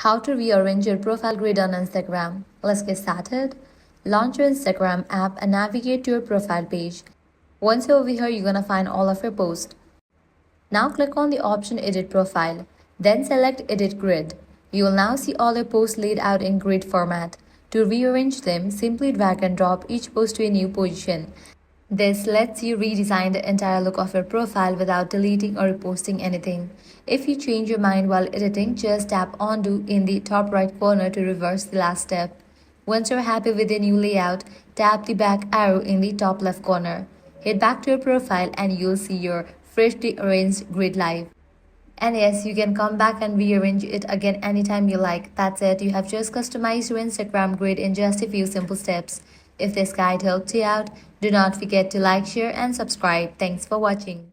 How to rearrange your profile grid on Instagram. Let's get started. Launch your Instagram app and navigate to your profile page. Once you're over here, you're gonna find all of your posts. Now click on the option Edit Profile. Then select Edit Grid. You will now see all your posts laid out in grid format. To rearrange them, simply drag and drop each post to a new position. This lets you redesign the entire look of your profile without deleting or reposting anything. If you change your mind while editing, just tap Undo in the top right corner to reverse the last step. Once you're happy with the new layout, tap the back arrow in the top left corner. Head back to your profile and you'll see your freshly arranged grid live. And yes, you can come back and rearrange it again anytime you like. That's it, you have just customized your Instagram grid in just a few simple steps. If this guide helped you out, do not forget to like, share and subscribe. Thanks for watching.